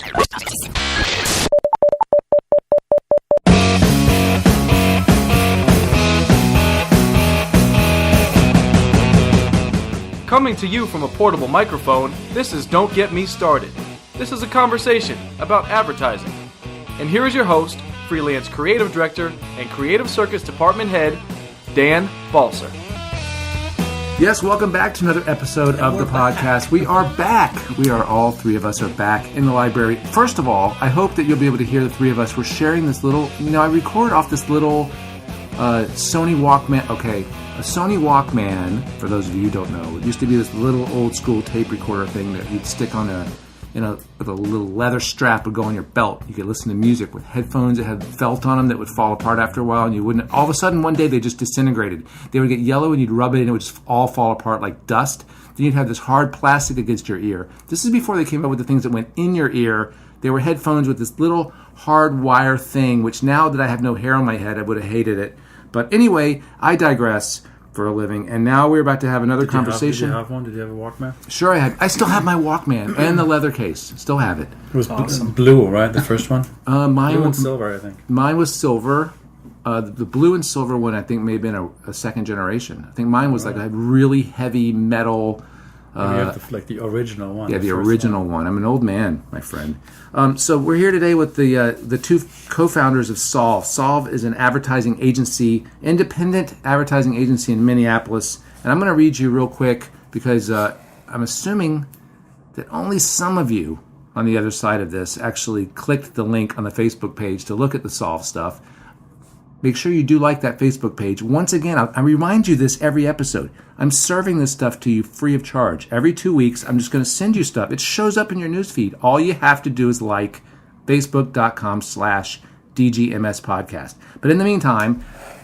Coming to you from a portable microphone, this is Don't Get Me Started. This is a conversation about advertising. And here is your host, freelance creative director and creative circus department head, Dan Balser. Yes, welcome back to another episode of the podcast. We are back. All three of us are back in the library. First of all, I hope that you'll be able to hear the three of us. We're sharing this little, I record off this little Sony Walkman. Okay, a Sony Walkman, for those of you who don't know, it used to be this little old school tape recorder thing that you'd stick on with a little leather strap would go on your belt. You could listen to music with headphones that had felt on them that would fall apart after a while, and you wouldn't. All of a sudden, one day they just disintegrated. They would get yellow, and you'd rub it, and it would just all fall apart like dust. Then you'd have this hard plastic against your ear. This is before they came up with the things that went in your ear. They were headphones with this little hard wire thing, which now that I have no hair on my head, I would have hated it. But anyway, I digress for a living. And now we're about to have another conversation. Did you have one? Did you have a Walkman? Sure, I had. I still have my Walkman and the leather case. Still have it. It was awesome. Blue, right? The first one? Mine blue and silver, I think. Mine was silver. The blue and silver one, I think, may have been a second generation. I think mine was like a really heavy metal. You have the original one. Yeah, the original one. I'm an old man, my friend. So we're here today with the two co-founders of Solve. Solve is an advertising agency, independent advertising agency in Minneapolis. And I'm going to read you real quick because I'm assuming that only some of you on the other side of this actually clicked the link on the Facebook page to look at the Solve stuff. Make sure you do like that Facebook page. Once again, I remind you this every episode. I'm serving this stuff to you free of charge. Every 2 weeks, I'm just going to send you stuff. It shows up in your newsfeed. All you have to do is like facebook.com/DGMS podcast. But in the meantime,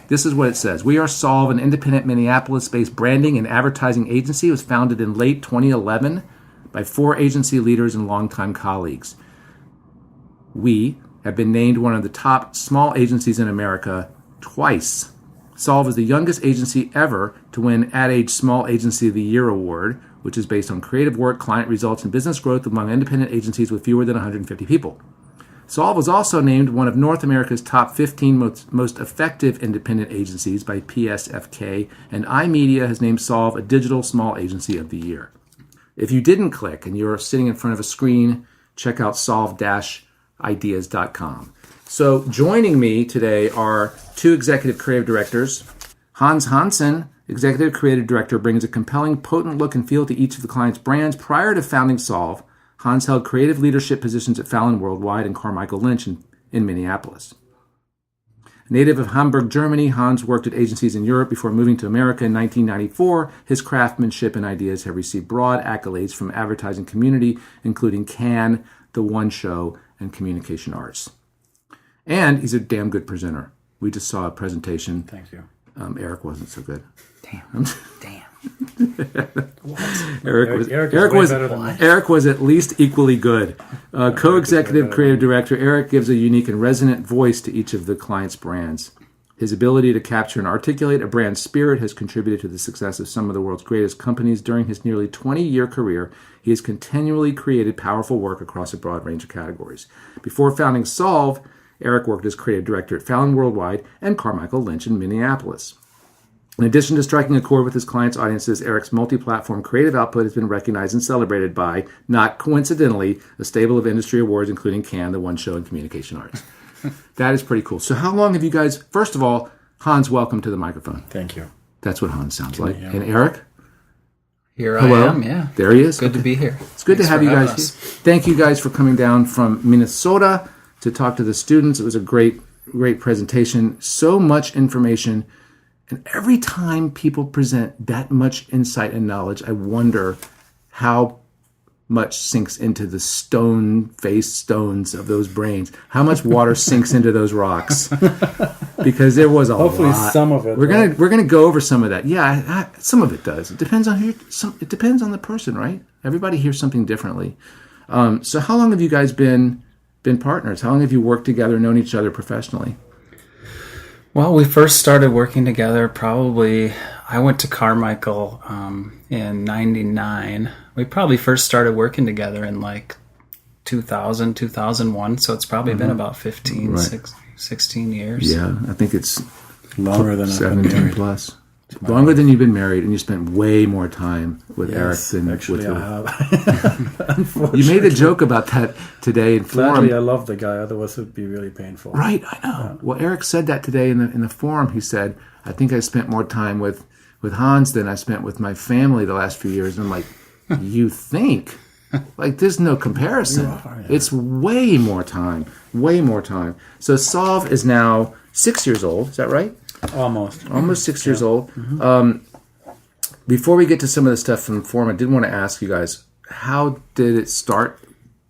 this is what it says. We are Solve, an independent Minneapolis-based branding and advertising agency. It was founded in late 2011 by 4 agency leaders and longtime colleagues. We have been named one of the top small agencies in America twice. Solve is the youngest agency ever to win Ad Age Small Agency of the Year award, which is based on creative work, client results, and business growth among independent agencies with fewer than 150 people. Solve was also named one of North America's top 15 most effective independent agencies by PSFK, and iMedia has named Solve a Digital Small Agency of the Year. If you didn't click and you're sitting in front of a screen, check out solve-ideas.com. So joining me today are 2 executive creative directors. Hans Hansen, executive creative director, brings a compelling, potent look and feel to each of the client's brands. Prior to founding Solve, Hans held creative leadership positions at Fallon Worldwide and Carmichael Lynch in Minneapolis. Native of Hamburg, Germany, Hans worked at agencies in Europe before moving to America in 1994. His craftsmanship and ideas have received broad accolades from advertising community, including Cannes, The One Show, and Communication Arts. And he's a damn good presenter. We just saw a presentation. Thank you. Eric wasn't so good. Damn. Eric was at least equally good. Co-executive creative director Eric gives a unique and resonant voice to each of the client's brands. His ability to capture and articulate a brand's spirit has contributed to the success of some of the world's greatest companies. During his nearly 20-year career, he has continually created powerful work across a broad range of categories. Before founding Solve, Eric worked as creative director at Fallon Worldwide and Carmichael Lynch in Minneapolis. In addition to striking a chord with his clients' audiences, Eric's multi-platform creative output has been recognized and celebrated by, not coincidentally, a stable of industry awards, including Cannes, The One Show, and Communication Arts. That is pretty cool. So how long have you guys... First of all, Hans, welcome to the microphone. Thank you. That's what Hans sounds like. And Eric? Here Hello? I am, yeah. There he is. Good to be here. It's good to have you guys here. Thank you guys for coming down from Minnesota to talk to the students. It was a great presentation. So much information. And every time people present that much insight and knowledge, I wonder how much sinks into the stone-faced stones of those brains. How much water sinks into those rocks? Because there was a lot. Hopefully some of it. We're gonna go over some of that. Yeah, some of it does. It depends on it depends on the person, right? Everybody hears something differently. So how long have you guys been partners? How long have you worked together, known each other professionally? Well, we first started working together I went to Carmichael in 99. We probably first started working together in like 2000, 2001. So it's probably been about 15, Right. 16 years. Yeah, I think it's Longer than I've been 17 married. plus. Longer than you've been married, and you spent way more time with Eric than actually with I have. You made a joke about that today in forum. Gladly, I love the guy. Otherwise, it would be really painful. Right, I know. Well, Eric said that today in the forum. He said, "I think I spent more time with Hans than I spent with my family the last few years." And I'm like, "You think? Like, there's no comparison. It's way more time. Way more time." So Solve is now 6 years old. Is that right? Almost 6 years old. Before we get to some of the stuff from the forum, I did want to ask you guys, how did it start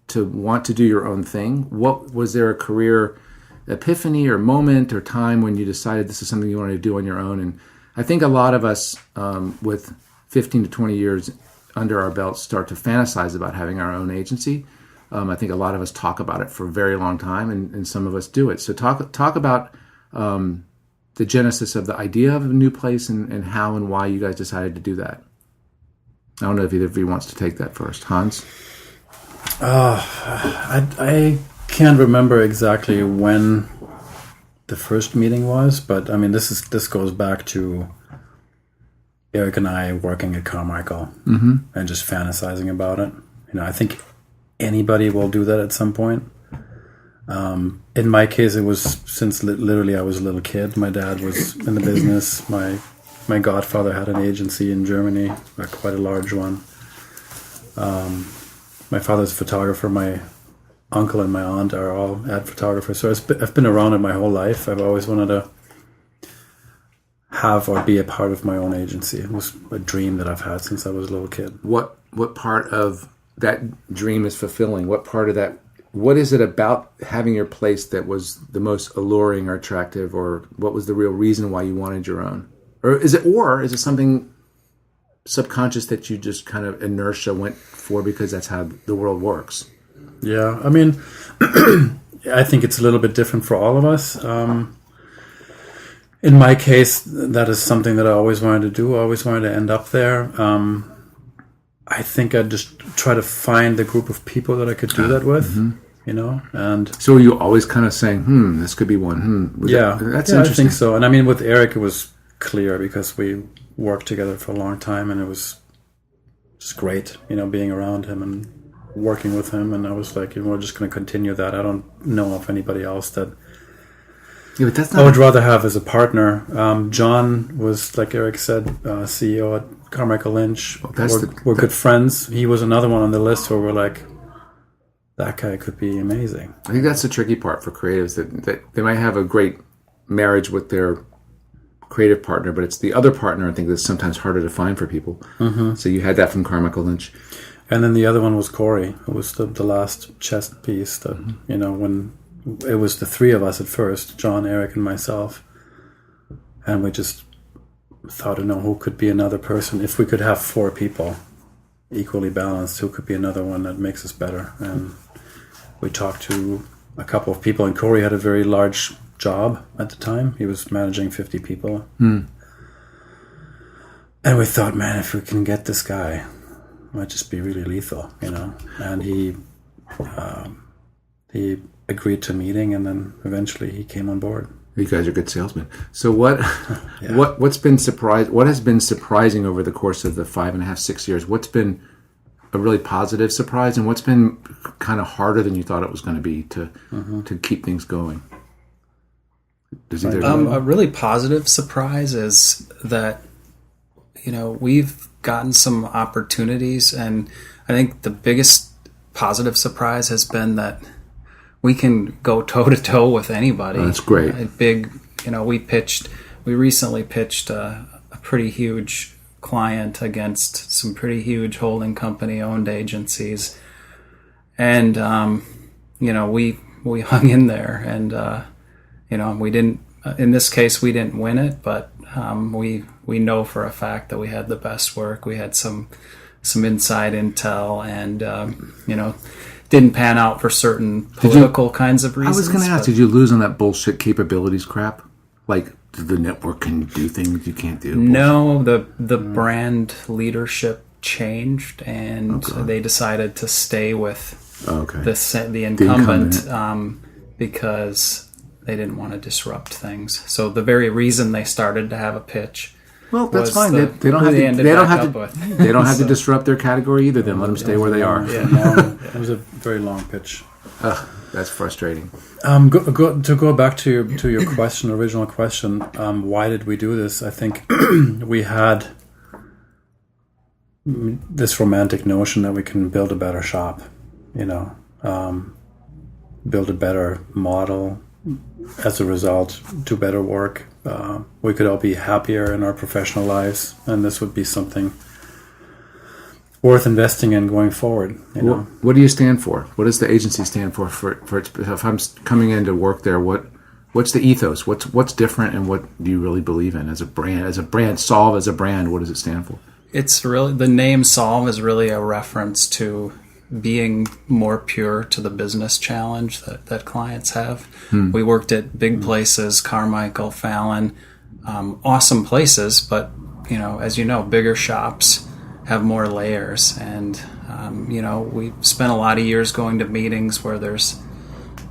to want to do your own thing? What was there a career epiphany or moment or time when you decided this is something you wanted to do on your own? And I think a lot of us with 15 to 20 years under our belts start to fantasize about having our own agency. I think a lot of us talk about it for a very long time, and some of us do it. So talk about the genesis of the idea of a new place and how and why you guys decided to do that. I don't know if either of you wants to take that first. Hans? I can't remember exactly when the first meeting was, but I mean, this goes back to Eric and I working at Carmichael and just fantasizing about it. You know, I think anybody will do that at some point. In my case, it was since literally I was a little kid. My dad was in the business. My godfather had an agency in Germany, quite a large one. My father's a photographer. My uncle and my aunt are all ad photographers. So I've been around it my whole life. I've always wanted to have or be a part of my own agency. It was a dream that I've had since I was a little kid. What part of that dream is fulfilling? What part of that? What is it about having your place that was the most alluring or attractive, or what was the real reason why you wanted your own? Or is it something subconscious that you just kind of inertia went for because that's how the world works? Yeah, I mean, I think it's a little bit different for all of us. In my case, that is something that I always wanted to do. I always wanted to end up there. I think I just try to find the group of people that I could do that with, you know. And so, were you always kind of saying, "This could be one"? That's interesting. I think so. And I mean, with Eric, it was clear because we worked together for a long time, and it was just great, you know, being around him and working with him. And I was like, we're just going to continue that. I don't know of anybody else that but that's not I would rather have as a partner. John was, like Eric said, CEO at Carmichael Lynch. We're good friends. He was another one on the list where we're like, that guy could be amazing. I think that's the tricky part for creatives, that they might have a great marriage with their creative partner, but it's the other partner, I think, that's sometimes harder to find for people. So you had that from Carmichael Lynch. And then the other one was Corey, who was the last chess piece that, you know, when it was the three of us at first, John, Eric, and myself. And we just thought, who could be another person? If we could have four people equally balanced, who could be another one that makes us better? And we talked to a couple of people, and Corey had a very large job at the time. He was managing 50 people. And we thought, man, if we can get this guy, it might just be really lethal, you know. And he agreed to a meeting, and then eventually he came on board. You guys are good salesmen. So what has been surprising over the course of the 5.5, 6 years? What's been a really positive surprise, and what's been kind of harder than you thought it was going to be to keep things going? A really positive surprise is that, you know, we've gotten some opportunities, and I think the biggest positive surprise has been that we can go toe to toe with anybody. Oh, that's great. We recently pitched a pretty huge client against some pretty huge holding company owned agencies, and we hung in there, and we didn't. In this case, we didn't win it, but we know for a fact that we had the best work. We had some inside intel, and didn't pan out for certain political kinds of reasons. I was going to ask, did you lose on that bullshit capabilities crap? Like, the network can do things you can't do? No, the brand leadership changed, and they decided to stay with Okay. the incumbent. Because they didn't want to disrupt things. So the very reason they started to have a pitch. Well, that's fine. They don't have to disrupt their category either. Then let them stay where they are. Yeah. It was a very long pitch. That's frustrating. To go back to your original question, why did we do this? I think we had this romantic notion that we can build a better shop, build a better model, as a result, do better work. We could all be happier in our professional lives, and this would be something worth investing in going forward. What do you stand for? What does the agency stand for? If I'm coming in to work there, what's the ethos? What's different, and what do you really believe in as a brand? As a brand, Solve as a brand, what does it stand for? It's really, the name Solve is really a reference to being more pure to the business challenge that clients have. We worked at big places, Carmichael, Fallon, awesome places, but as you know, bigger shops have more layers, and we spent a lot of years going to meetings where there's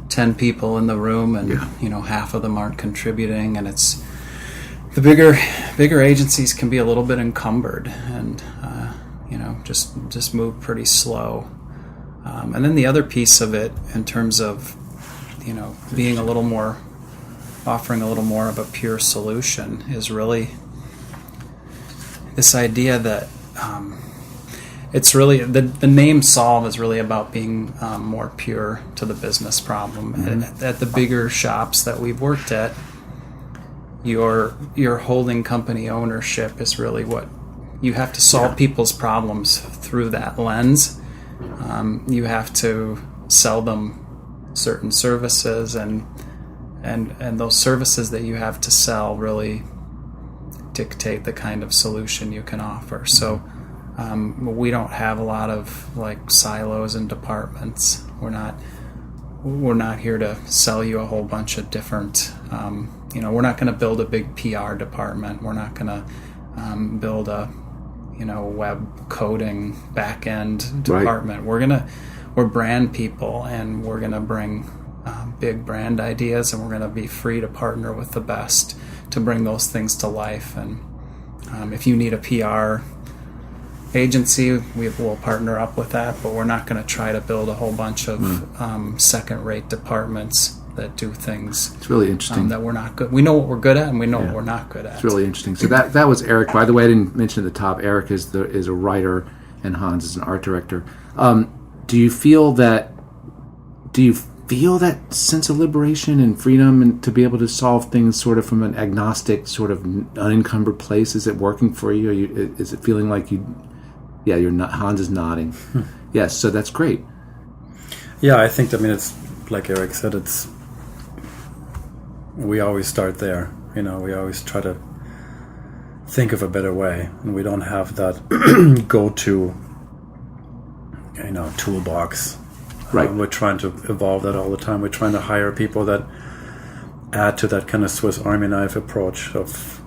10 people in the room, and half of them aren't contributing, and it's the bigger agencies can be a little bit encumbered, and just move pretty slow. And then the other piece of it, in terms of being offering a little more of a pure solution, is really this idea that it's really the name Solve is really about being more pure to the business problem. And at the bigger shops that we've worked at, your holding company ownership is really what you have to solve people's problems through that lens. You have to sell them certain services, and those services that you have to sell really dictate the kind of solution you can offer. So we don't have a lot of silos and departments. We're not here to sell you a whole bunch of different. We're not going to build a big PR department. We're not going to build a web coding back-end department. Right. We're brand people, and we're gonna bring big brand ideas, and we're gonna be free to partner with the best to bring those things to life. And if you need a PR agency, we'll partner up with that, but we're not gonna try to build a whole bunch of second-rate departments that do things. It's really interesting that we're not good. We know what we're good at, and we know what we're not good at. It's really interesting. So that was Eric. By the way, I didn't mention at the top. Eric is a writer, and Hans is an art director. Do you feel that sense of liberation and freedom, and to be able to solve things sort of from an agnostic, sort of unencumbered place? Is it working for you? Is it feeling like you? Yeah, you're not. Hans is nodding. Yes, so that's great. Yeah, I think. It's like Eric said. We always start there. We always try to think of a better way, and we don't have that go-to, toolbox. Right. We're trying to evolve that all the time. We're trying to hire people that add to that kind of Swiss Army knife approach of,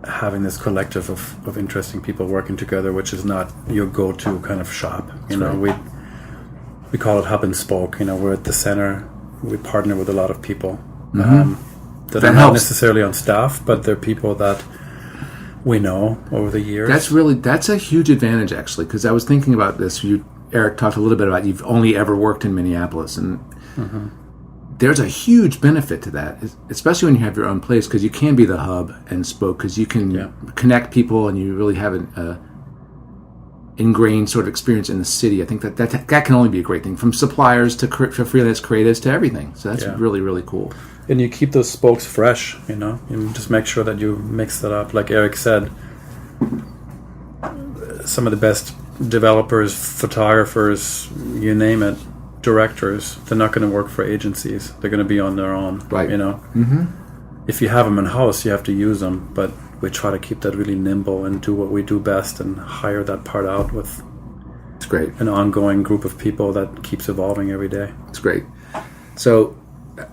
having this collective of interesting people working together, which is not your go-to kind of shop. Right. We call it hub and spoke. We're at the center. We partner with a lot of people that are not necessarily on staff, but they're people that we know over the years. That's a huge advantage, actually, because I was thinking about this. Eric talked a little bit about you've only ever worked in Minneapolis, and there's a huge benefit to that, especially when you have your own place, because you can be the hub and spoke, because you can connect people, and you really have an ingrained sort of experience in the city. I think that can only be a great thing, from suppliers to freelance creatives to everything. So that's really, really cool. And you keep those spokes fresh, You just make sure that you mix that up. Like Eric said, some of the best developers, photographers, you name it, directors, they're not going to work for agencies. They're going to be on their own, right? If you have them in-house, you have to use them, but we try to keep that really nimble and do what we do best and hire that part out with it's great. An ongoing group of people that keeps evolving every day. It's great. So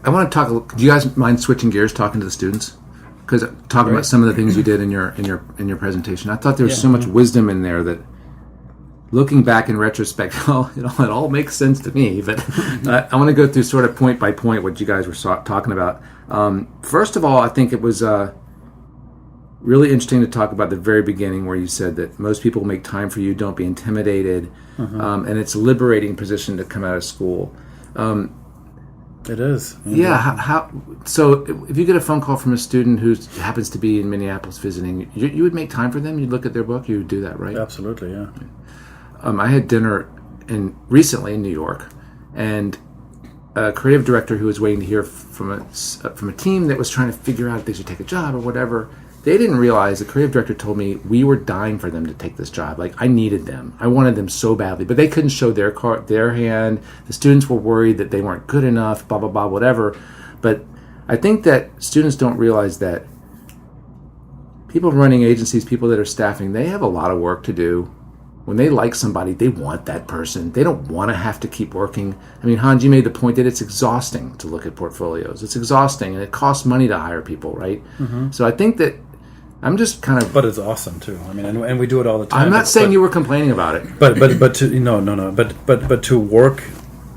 I want to talk. Do you guys mind switching gears, talking to the students? Because talking about some of the things you did in your presentation, I thought there was so much wisdom in there that looking back in retrospect, it all makes sense to me. But I want to go through sort of point by point what you guys were talking about. First of all, I think it was really interesting to talk about the very beginning where you said that most people make time for you, don't be intimidated, and it's a liberating position to come out of school. It is. Yeah. So if you get a phone call from a student who happens to be in Minneapolis visiting, you would make time for them? You'd look at their book? You would do that, right? Absolutely, yeah. I had dinner recently in New York, and a creative director who was waiting to hear from a team that was trying to figure out if they should take a job or whatever. They didn't realize, the creative director told me, we were dying for them to take this job. Like, I needed them. I wanted them so badly. But they couldn't show their hand. The students were worried that they weren't good enough, blah, blah, blah, whatever. But I think that students don't realize that people running agencies, people that are staffing, they have a lot of work to do. When they like somebody, they want that person. They don't want to have to keep working. I mean, Hans, you made the point that it's exhausting to look at portfolios. It's exhausting, and it costs money to hire people, right? So I think that I'm just kind of... But it's awesome, too. I mean, and we do it all the time. I'm not saying you were complaining about it. But to, no. But to work,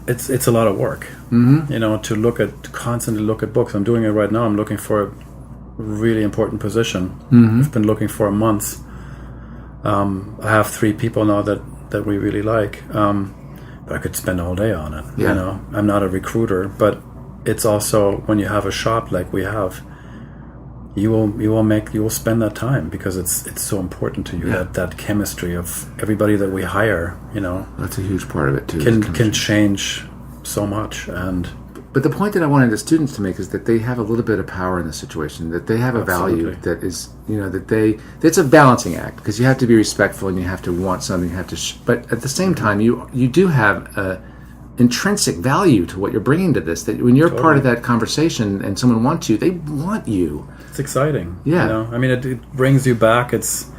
it's a lot of work. To constantly look at books. I'm doing it right now. I'm looking for a really important position. I've been looking for a month. I have 3 people now that we really like. But I could spend all day on it. Yeah. I'm not a recruiter, but it's also when you have a shop like we have, you will spend that time because it's so important to you. That chemistry of everybody that we hire, that's a huge part of it too. Can change so much. But the point that I wanted the students to make is that they have a little bit of power in the situation, that they have a value that is, it's a balancing act, because you have to be respectful and you have to want something, but at the same time, you do have a intrinsic value to what you're bringing to this, that when you're part of that conversation and someone wants you, they want you. It's exciting. Yeah. I mean, it brings you back. That's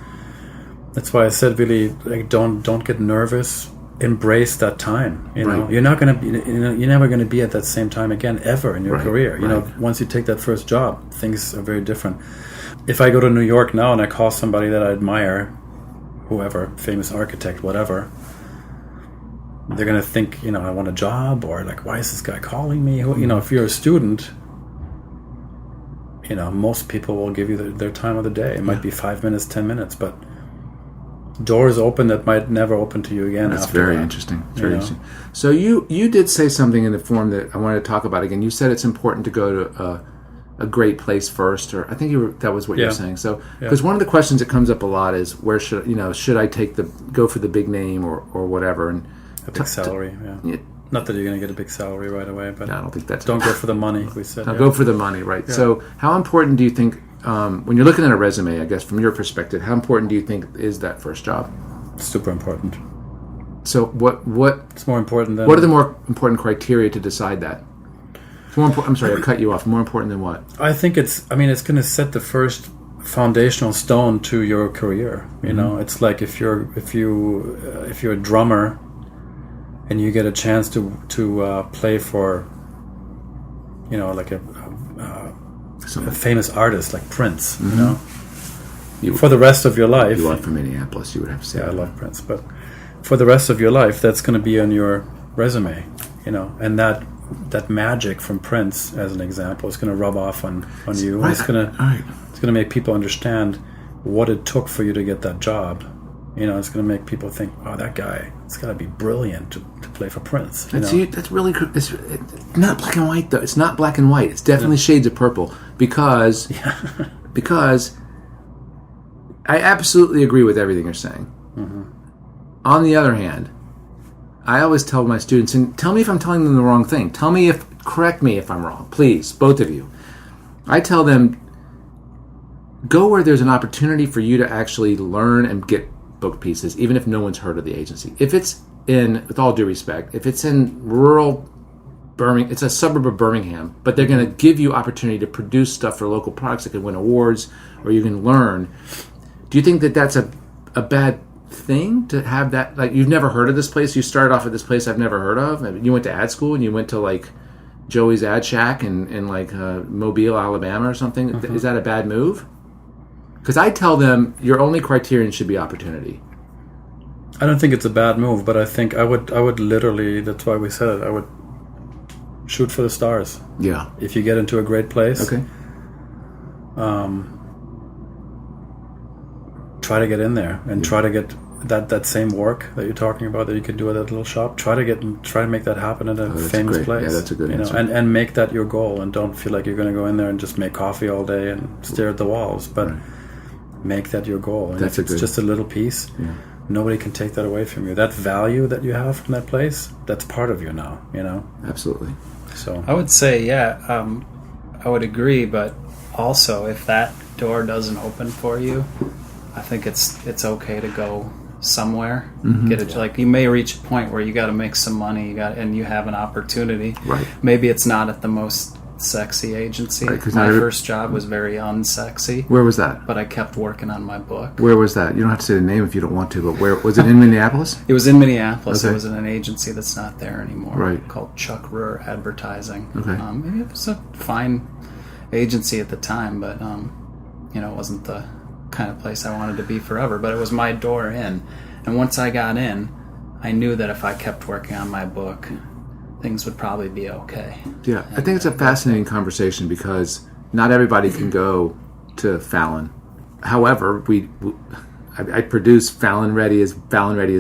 why I said, really, like, don't get nervous. Embrace that time. Right. You're not going to you're never going to be at that same time again ever in your career. Once you take that first job, things are very different. If I go to New York now and I call somebody that I admire, whoever, famous architect, whatever, they're going to think, I want a job, or like, why is this guy calling me? If you're a student, most people will give you their time of the day. It might be 5 minutes, 10 minutes, but doors open that might never open to you again. That's very interesting. Very interesting. So you did say something in the form that I wanted to talk about again. You said it's important to go to a great place first, or I think that was what you were saying. So because one of the questions that comes up a lot is, where should I go for the big name or whatever, and a big salary. Not that you're going to get a big salary right away, but I don't think that's... Don't go for the money, we said. Go for the money, right. Yeah. So how important do you think, when you're looking at a resume, I guess, from your perspective, how important do you think is that first job? Super important. So what... It's more important than... What are the more important criteria to decide that? I'm sorry, I cut you off. More important than what? I think it's going to set the first foundational stone to your career. It's like if you're a drummer and you get a chance to play for, like a famous artist like Prince, for the rest of your life. You are from Minneapolis, you would have to say. Yeah, I love Prince, but for the rest of your life, that's going to be on your resume, and that magic from Prince, as an example, is going to rub off on you. Right. It's going to make people understand what it took for you to get that job. It's going to make people think, "Wow, that guy, it's got to be brilliant to play for Prince." That's really cool. It's not black and white, though. It's not black and white. It's definitely shades of purple, because I absolutely agree with everything you're saying. On the other hand, I always tell my students, and tell me if I'm telling them the wrong thing. Correct me if I'm wrong, please, both of you. I tell them, go where there's an opportunity for you to actually learn and get book pieces, even if no one's heard of the agency. If it's with all due respect, if it's in rural Birmingham, it's a suburb of Birmingham, but they're going to give you opportunity to produce stuff for local products that can win awards, or you can learn. Do you think that that's a bad thing to have that? Like, you've never heard of this place, you started off at this place I've never heard of, you went to ad school and you went to like Joey's Ad Shack in like Mobile, Alabama or something. Is that a bad move? Because I tell them your only criterion should be opportunity. I don't think it's a bad move, but I think I would literally, that's why we said it, I would shoot for the stars. Yeah. If you get into a great place, Okay. Try to get in there and try to get that same work that you're talking about that you could do at that little shop. Try to make that happen at a famous place. Yeah, that's a good answer. And make that your goal, and don't feel like you're going to go in there and just make coffee all day and stare at the walls, but make that your goal. And That's if it's just a little piece, nobody can take that away from you. That value that you have from that place, that's part of you now, Absolutely. So I would say, I would agree, but also if that door doesn't open for you, I think it's okay to go somewhere. Get it. Like, you may reach a point where you got to make some money, and you have an opportunity. Right. Maybe it's not at the most sexy agency. Right, 'cause my not first job was very unsexy. Where was that? But I kept working on my book. Where was that? You don't have to say the name if you don't want to, but where was it? In Minneapolis? It was in Minneapolis. Okay. It was in an agency that's not there anymore. Right. Called Chuck Ruhr Advertising. Okay. It was a fine agency at the time, but it wasn't the kind of place I wanted to be forever. But it was my door in, and once I got in, I knew that if I kept working on my book, things would probably be okay. Yeah, I think it's a fascinating conversation because not everybody can go to Fallon. However, I produce Fallon ready as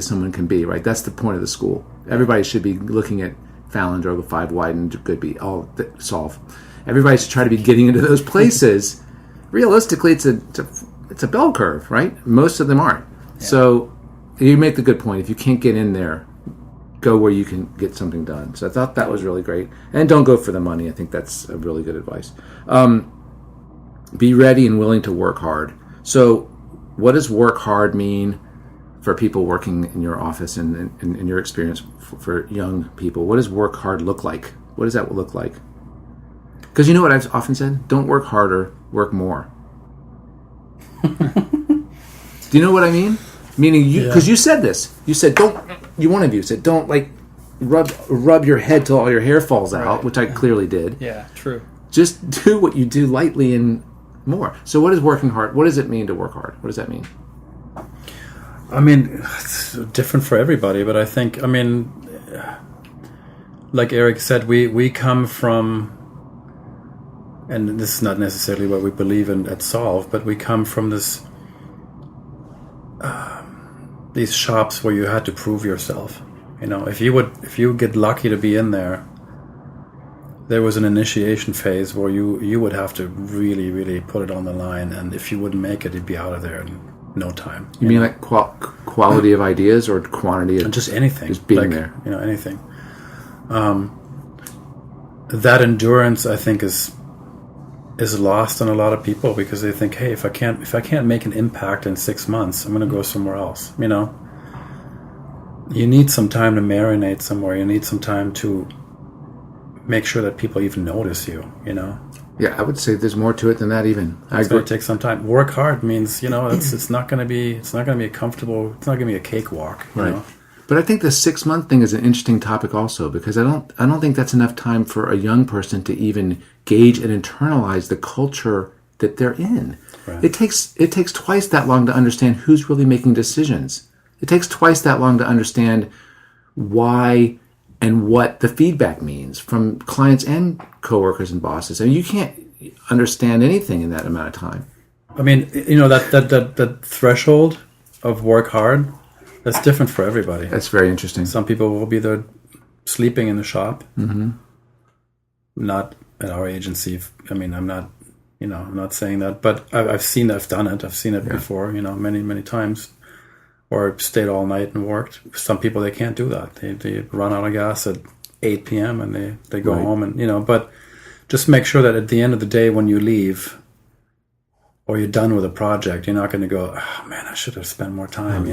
someone can be, right? That's the point of the school. Everybody should be looking at Fallon, Droga 5 Wide, and Goodby, all solve. Everybody should try to be getting into those places. Realistically, it's a bell curve, right? Most of them aren't. Yeah. So you make the good point. If you can't get in there, go where you can get something done. So I thought that was really great. And don't go for the money. I think that's a really good advice. Be ready and willing to work hard. So what does work hard mean for people working in your office and in your experience for young people? What does work hard look like? What does that look like? Because you know what I've often said? Don't work harder, work more. Do you know what I mean? Meaning, because you said this. You said, one of you said, don't like rub your head till all your hair falls out, which I clearly did. Yeah, true. Just do what you do lightly and more. So what is working hard? What does it mean to work hard? What does that mean? I mean, it's different for everybody, but I think, like Eric said, we come from, and this is not necessarily what we believe in at Solve, but we come from this these shops where you had to prove yourself. If you get lucky to be in there was an initiation phase where you would have to really, really put it on the line, and if you wouldn't make it, you'd be out of there in no time. You mean like quality of ideas or quantity of just anything, just being there? Anything. That endurance, I think, is lost on a lot of people because they think, hey, if I can't make an impact in 6 months, I'm going to go somewhere else. You need some time to marinate somewhere. You need some time to make sure that people even notice you. Yeah, I would say there's more to it than that. Even it's going to take some time. Work hard means it's not going to be a comfortable. It's not going to be a cakewalk. You know? But I think the 6-month thing is an interesting topic also because I don't think that's enough time for a young person to even gauge and internalize the culture that they're in. Right. It takes twice that long to understand who's really making decisions. It takes twice that long to understand why and what the feedback means from clients and coworkers and bosses. You can't understand anything in that amount of time. That threshold of work hard, that's different for everybody. That's very interesting. Some people will be there sleeping in the shop. Mm-hmm. Not at our agency. I'm not saying that, but I've seen it before, many, many times. Or stayed all night and worked. Some people, they can't do that. They run out of gas at 8 p.m. and they go home and, but just make sure that at the end of the day when you leave or you're done with a project, you're not going to go, oh man, I should have spent more time,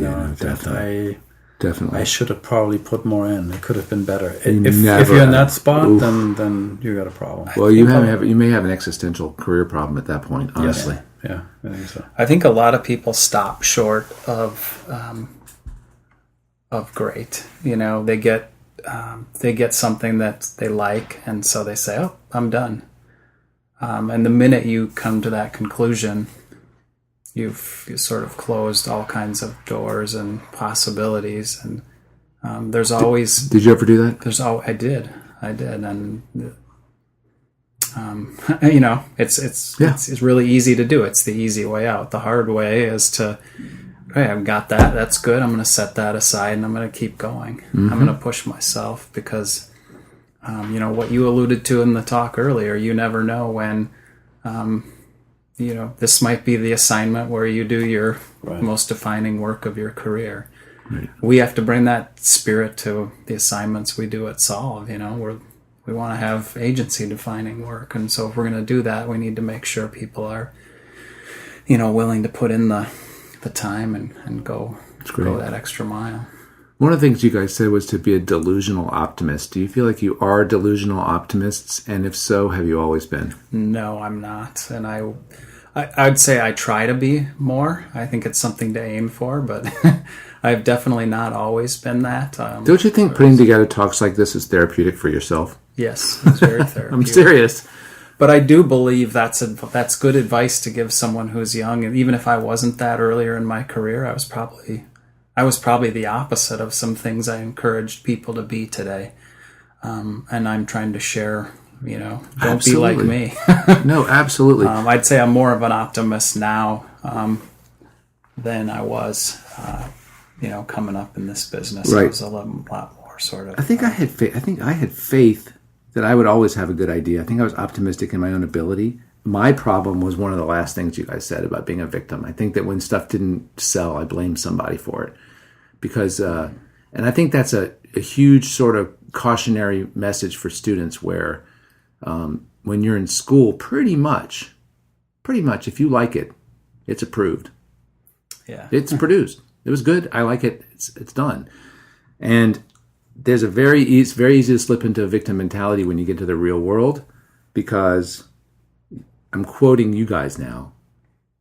Definitely. I should have probably put more in. It could have been better. If you're in that spot, then you got a problem. Well, you may have an existential career problem at that point, honestly. Yeah, I think so. I think a lot of people stop short of great. They get something that they like, and so they say, "Oh, I'm done." And the minute you come to that conclusion, you've sort of closed all kinds of doors and possibilities, and there's always. Did you ever do that? I did, and it's really easy to do. It's the easy way out. The hard way is to, hey, I've got that. That's good. I'm going to set that aside, and I'm going to keep going. Mm-hmm. I'm going to push myself because, what you alluded to in the talk earlier. You never know when. This might be the assignment where you do your most defining work of your career. Right. We have to bring that spirit to the assignments we do at Solve. We want to have agency defining work. And so if we're going to do that, we need to make sure people are, willing to put in the time and go that extra mile. One of the things you guys said was to be a delusional optimist. Do you feel like you are delusional optimists? And if so, have you always been? No, I'm not. And I'd say I try to be more. I think it's something to aim for, but I've definitely not always been that. Don't you think putting together talks like this is therapeutic for yourself? Yes, it's very therapeutic. I'm serious. But I do believe that's good advice to give someone who's young. And even if I wasn't that earlier in my career, I was probably the opposite of some things I encouraged people to be today. And I'm trying to share, don't Absolutely. be like me. No, absolutely. I'd say I'm more of an optimist now than I was, coming up in this business. Right. I was a lot more sort of. I think I had faith that I would always have a good idea. I think I was optimistic in my own ability. My problem was one of the last things you guys said about being a victim. I think that when stuff didn't sell, I blamed somebody for it. Because, and I think that's a huge sort of cautionary message for students where when you're in school, pretty much, if you like it, it's approved. Yeah. It's produced. It was good. I like it. It's done. And it's very easy to slip into a victim mentality when you get to the real world, because I'm quoting you guys now.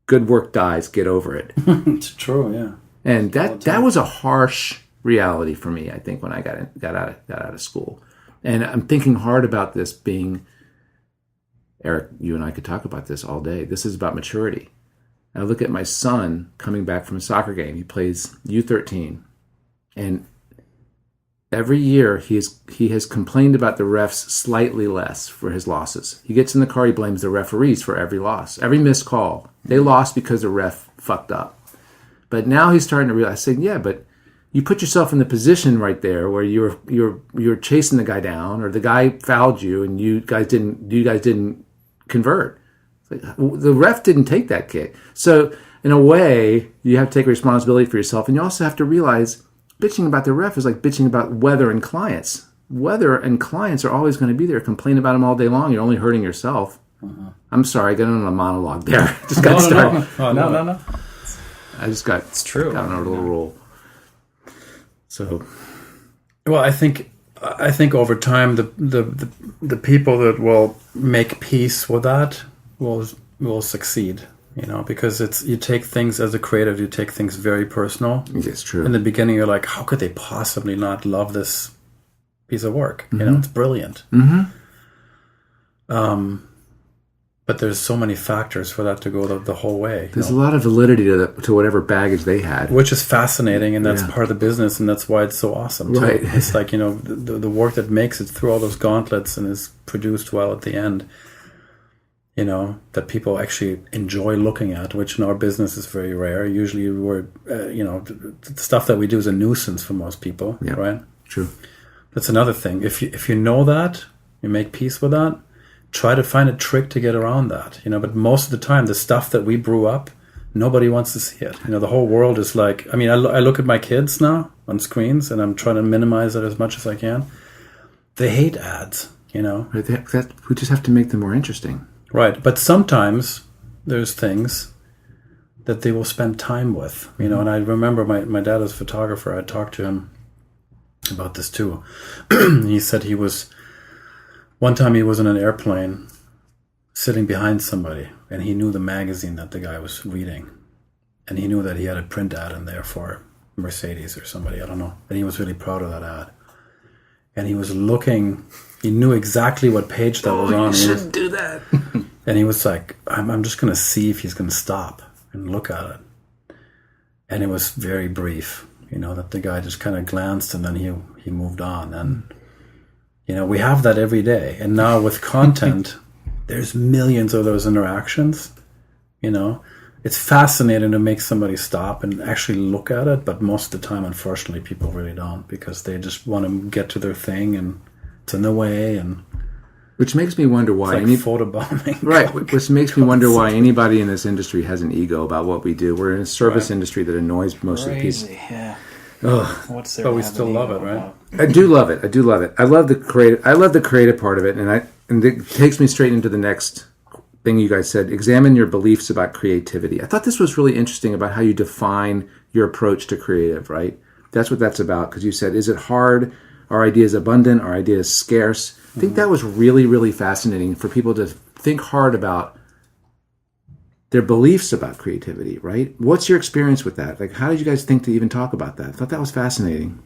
Good work dies. Get over it. It's true, yeah. And that was a harsh reality for me, I think, when I got out of school. And I'm thinking hard about this being, Eric, you and I could talk about this all day. This is about maturity. I look at my son coming back from a soccer game. He plays U13. And every year he has complained about the refs slightly less for his losses. He gets in the car, he blames the referees for every loss, every missed call. They lost because the ref fucked up. But now he's starting to realize, saying, yeah, but you put yourself in the position right there where you're chasing the guy down, or the guy fouled you and you guys didn't convert. The ref didn't take that kick. So in a way, you have to take responsibility for yourself, and you also have to realize bitching about the ref is like bitching about weather and clients. Weather and clients are always going to be there. Complain about them all day long. You're only hurting yourself. Uh-huh. I'm sorry, I got on a monologue there. Just got started. No. I just got. It's true. Got on a little roll. So, well, I think over time the people that will make peace with that will succeed. Because you take things as a creative, you take things very personal. It's true. In the beginning, you're like, how could they possibly not love this piece of work? Mm-hmm. It's brilliant. Mm-hmm. But there's so many factors for that to go the whole way. There's a lot of validity to whatever baggage they had. Which is fascinating, and that's part of the business, and that's why it's so awesome. Right. Too. It's like, the work that makes it through all those gauntlets and is produced well at the end, that people actually enjoy looking at, which in our business is very rare. Usually the stuff that we do is a nuisance for most people, right? True. That's another thing. If you know that, you make peace with that, try to find a trick to get around that, but most of the time, the stuff that we brew up, nobody wants to see it. The whole world is like, I look at my kids now on screens, and I'm trying to minimize it as much as I can. They hate ads, Right, we just have to make them more interesting. Right, but sometimes there's things that they will spend time with, and I remember my dad was a photographer. I talked to him about this too. He said one time he was in an airplane sitting behind somebody, and he knew the magazine that the guy was reading, and he knew that he had a print ad in there for Mercedes or somebody, I don't know, and he was really proud of that ad. And he was looking, he knew exactly what page that was on. You shouldn't do that. And he was like, I'm just going to see if he's going to stop. and look at it. And it was very brief, that the guy just kind of glanced and then he moved on. And, we have that every day. And now with content, there's millions of those interactions, It's fascinating to make somebody stop and actually look at it. But most of the time, unfortunately, people really don't, because they just want to get to their thing and it's in the way. And which makes me wonder why photobombing. Right, which makes me wonder why anybody in this industry has an ego about what we do. We're in a service industry that annoys most of the people. Yeah. Ugh. But we still love it, right? I do love it. I love the creative part of it, and it takes me straight into the next thing you guys said. Examine your beliefs about creativity. I thought this was really interesting about how you define your approach to creative, right? That's what that's about, because you said, is it hard? Are ideas abundant? Are ideas scarce? I think that was really, really fascinating for people to think hard about their beliefs about creativity, right? What's your experience with that? Like, how did you guys think to even talk about that? I thought that was fascinating.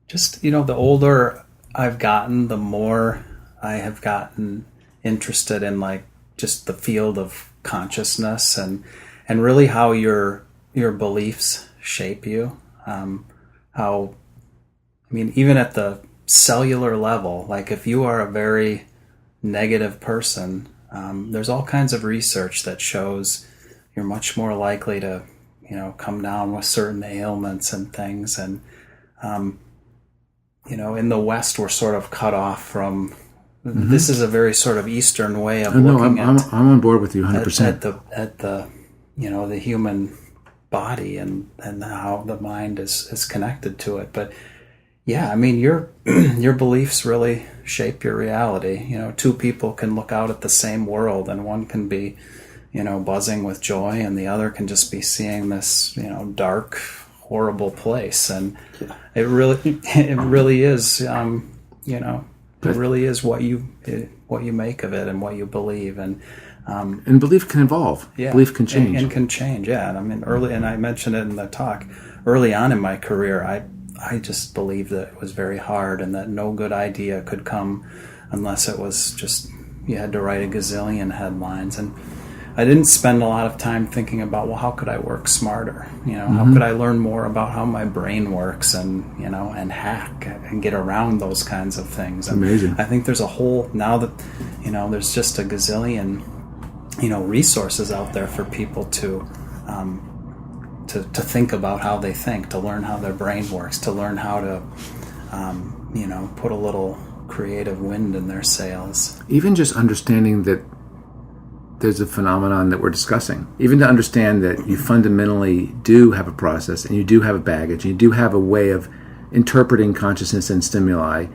Just, the older I've gotten, the more I have gotten interested in, like, just the field of consciousness and really how your beliefs shape you. Even at the cellular level, like if you are a very negative person, there's all kinds of research that shows you're much more likely to, come down with certain ailments and things. And, in the West, we're sort of cut off from, this is a very sort of Eastern way of looking I'm on board with you 100%. At the the human body and how the mind is connected to it. But yeah, your beliefs really shape your reality. Two people can look out at the same world, and one can be, buzzing with joy, and the other can just be seeing this, dark, horrible place. And it really is, it really is what you make of it and what you believe. And belief can evolve. Yeah, belief can change. And can change. Yeah, and early, and I mentioned it in the talk. Early on in my career, I just believed that it was very hard and that no good idea could come unless it was just, you had to write a gazillion headlines. And I didn't spend a lot of time thinking about, well, how could I work smarter? How could I learn more about how my brain works and, and hack and get around those kinds of things. And amazing. I think there's a whole, now that, there's just a gazillion, resources out there for people to think about how they think, to learn how their brain works, to learn how to, put a little creative wind in their sails. Even just understanding that there's a phenomenon that we're discussing. Even to understand that you fundamentally do have a process and you do have a baggage and you do have a way of interpreting consciousness and stimuli,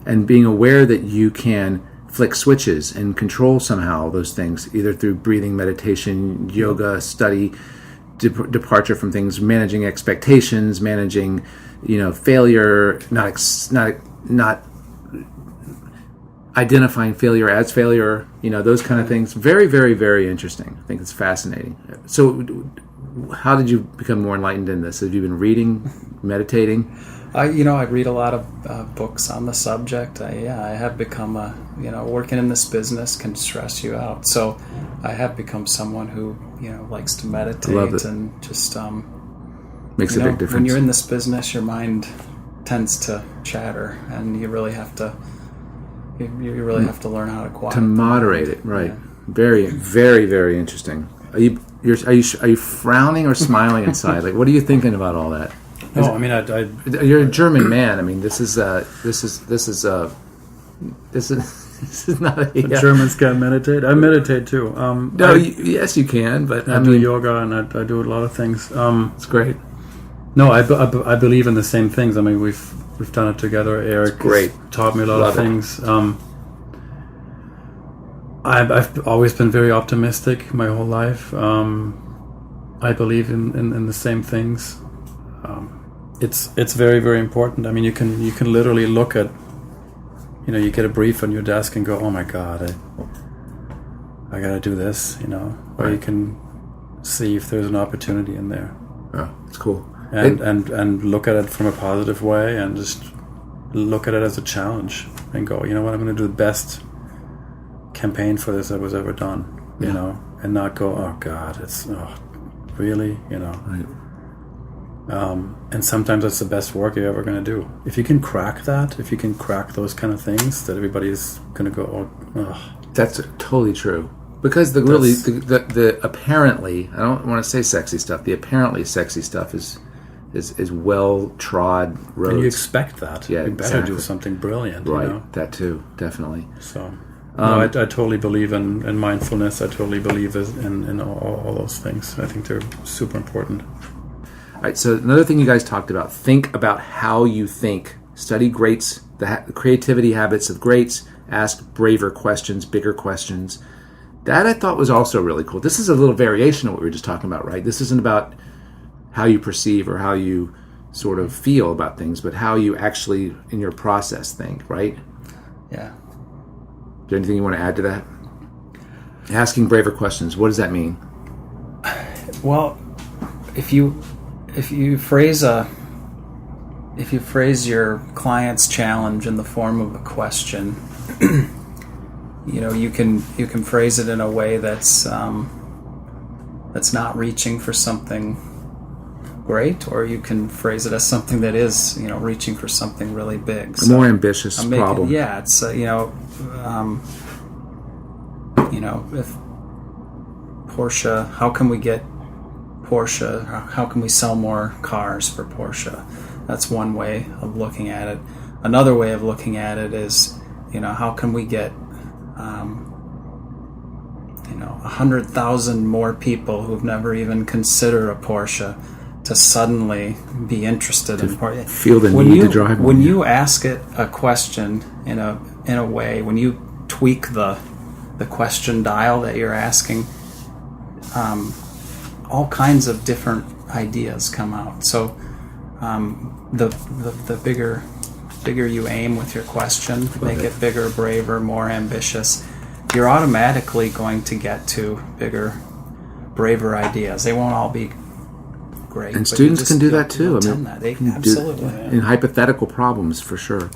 and being aware that you can flick switches and control somehow those things, either through breathing, meditation, yoga, study, departure from things, managing expectations, managing, failure, not identifying failure as failure, those kind of things. Very, very, very interesting. I think it's fascinating. So how did you become more enlightened in this? Have you been reading, meditating? I read a lot of books on the subject. I have become working in this business can stress you out. So I have become someone who, likes to meditate and just, makes a big difference. When you're in this business, your mind tends to chatter, and you really have to learn how to quiet to moderate it. Right. Yeah. Very, very, very interesting. Are you frowning or smiling inside? Like, what are you thinking about all that? No, you're a German man. This is not a... Germans can't meditate. I meditate too. Yes, you can, but I do yoga and I do a lot of things. It's great. No, I believe in the same things. We've done it together. Eric has taught me a lot of things. I've always been very optimistic my whole life. I believe in the same things. It's very, very important. You can literally look at, you get a brief on your desk and go, oh my God, I gotta do this, or you can see if there's an opportunity in there. Oh, it's cool. And look at it from a positive way and just look at it as a challenge and go, you know what, I'm going to do the best campaign for this that was ever done, and not go, oh God, really, you know. Right. And sometimes that's the best work you're ever going to do. If you can crack that, if you can crack those kind of things, that everybody's going to go, oh. That's totally true. Because the apparently, I don't want to say sexy stuff, the apparently sexy stuff is well trod roads. And you expect that. Yeah, you better exactly. do something brilliant. Right, You know? that too, definitely. So, no, I totally believe in mindfulness. I totally believe in all those things. I think they're super important. All right, so another thing you guys talked about, think about how you think. Study greats, the creativity habits of greats, ask braver questions, bigger questions. That I thought was also really cool. This is a little variation of what we were just talking about, right? This isn't about how you perceive or how you sort of feel about things, but how you actually, in your process, think, right? Yeah. Is there anything you want to add to that? Asking braver questions, what does that mean? Well, if you phrase your client's challenge in the form of a question, you know, you can phrase it in a way that's not reaching for something great, or you can phrase it as something that is, you know, reaching for something really big. A more ambitious problem. Yeah, it's if Porsche, how can we get Porsche? How can we sell more cars for Porsche? That's one way of looking at it. Another way of looking at it is, you know, how can we get 100,000 more people who've never even considered a Porsche to suddenly be interested in Porsche. Feel the need to drive one. When you ask it a question in a way, when you tweak the question dial that you're asking, all kinds of different ideas come out. So the bigger you aim with your question, make it bigger, braver, more ambitious, you're automatically going to get to bigger, braver ideas. They won't all be great. And students can do that too. Absolutely. In hypothetical problems, for sure.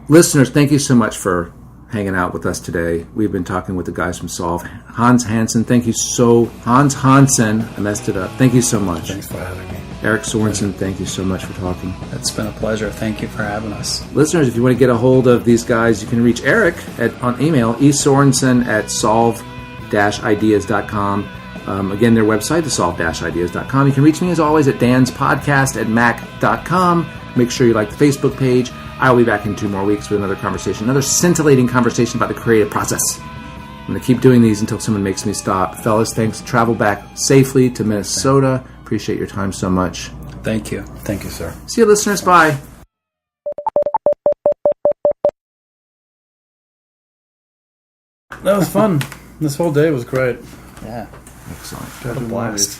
Listeners, thank you so much for hanging out with us today. We've been talking with the guys from Solve. Hans Hansen, Hans Hansen, I messed it up. Thank you so much. Thanks for having me. Eric Sorensen, thank you so much for talking. It's been a pleasure. Thank you for having us. Listeners, if you want to get a hold of these guys, you can reach Eric on email, esorensen@solve-ideas.com. Again, their website is solve-ideas.com. You can reach me, as always, at danspodcast@mac.com. Make sure you like the Facebook page. I will be back in 2 more weeks with another conversation, another scintillating conversation about the creative process. I'm going to keep doing these until someone makes me stop. Fellas, thanks. Travel back safely to Minnesota. Appreciate your time so much. Thank you. Thank you, sir. See you, listeners. Bye. That was fun. This whole day was great. Yeah. Excellent. What a blast.